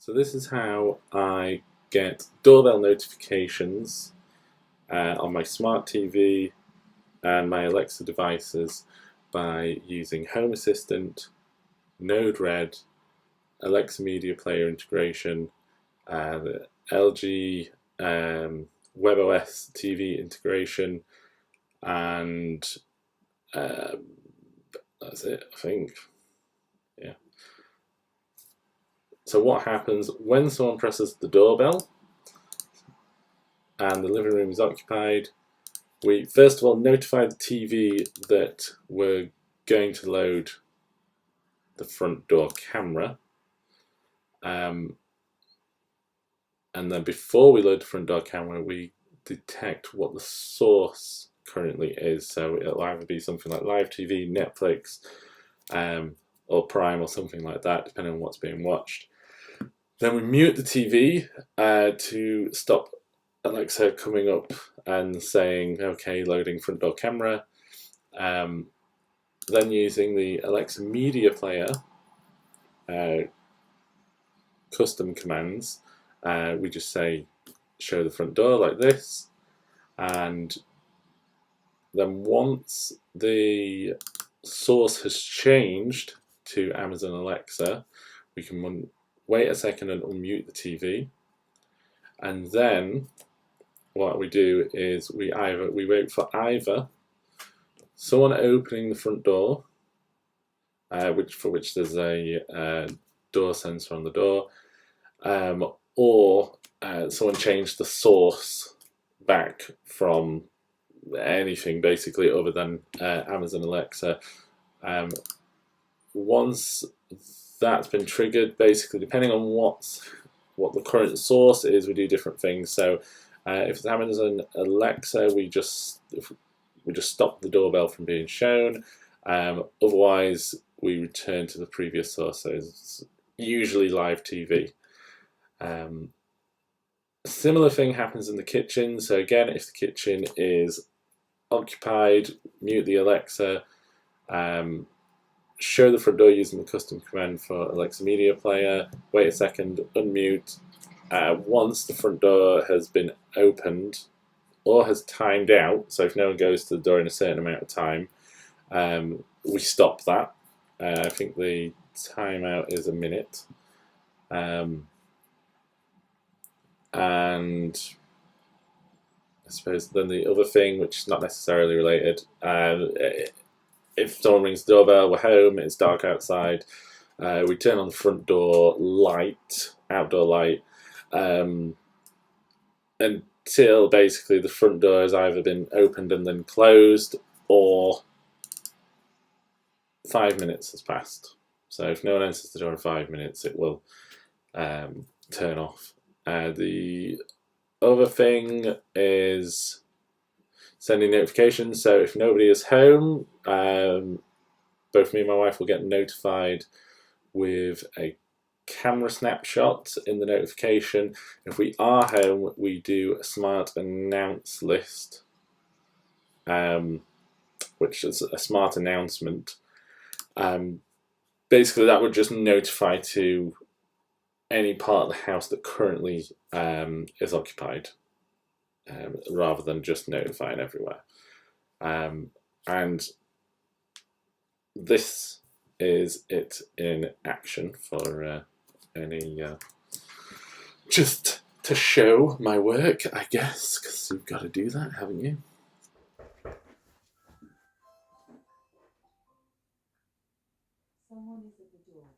So this is how I get doorbell notifications on my smart TV and my Alexa devices by using Home Assistant, Node-RED, Alexa Media Player integration, the LG WebOS TV integration, and that's it, I think. Yeah. So what happens when someone presses the doorbell and the living room is occupied? We first of all notify the TV that we're going to load the front door camera, and then before we load the front door camera, we detect what the source currently is. So it'll either be something like live TV, Netflix, or Prime, or something like that, depending on what's being watched. Then we mute the TV to stop Alexa coming up and saying, okay, loading front door camera. Then using the Alexa Media Player custom commands, we just say, show the front door like this. And then once the source has changed to Amazon Alexa, we can wait a second and unmute the TV. And then what we do is we wait for either someone opening the front door, for which there's a door sensor on the door, or someone changed the source back from anything basically other than Amazon Alexa. Once that's been triggered, basically depending on what the current source is, we do different things. So if it's Amazon Alexa, we just stop the doorbell from being shown. Otherwise, we return to the previous source. So it's usually live TV. A similar thing happens in the kitchen. So again, if the kitchen is occupied, mute the Alexa. Show the front door using the custom command for Alexa Media Player. Wait a second, unmute. Once the front door has been opened or has timed out, so if no one goes to the door in a certain amount of time, we stop that. I think the timeout is a minute. And I suppose then the other thing, which is not necessarily related, if someone rings the doorbell, we're home, it's dark outside, we turn on the front door light, outdoor light, until basically the front door has either been opened and then closed, or 5 minutes has passed. So if no one enters the door in 5 minutes, it will turn off. The other thing is sending notifications. So if nobody is home, both me and my wife will get notified with a camera snapshot in the notification. If we are home, we do a smart announce list, which is a smart announcement. Basically, that would just notify to any part of the house that currently is occupied, rather than just notifying everywhere. And this is it in action for any just to show my work, I guess, because you've got to do that, haven't you? Someone is at the door.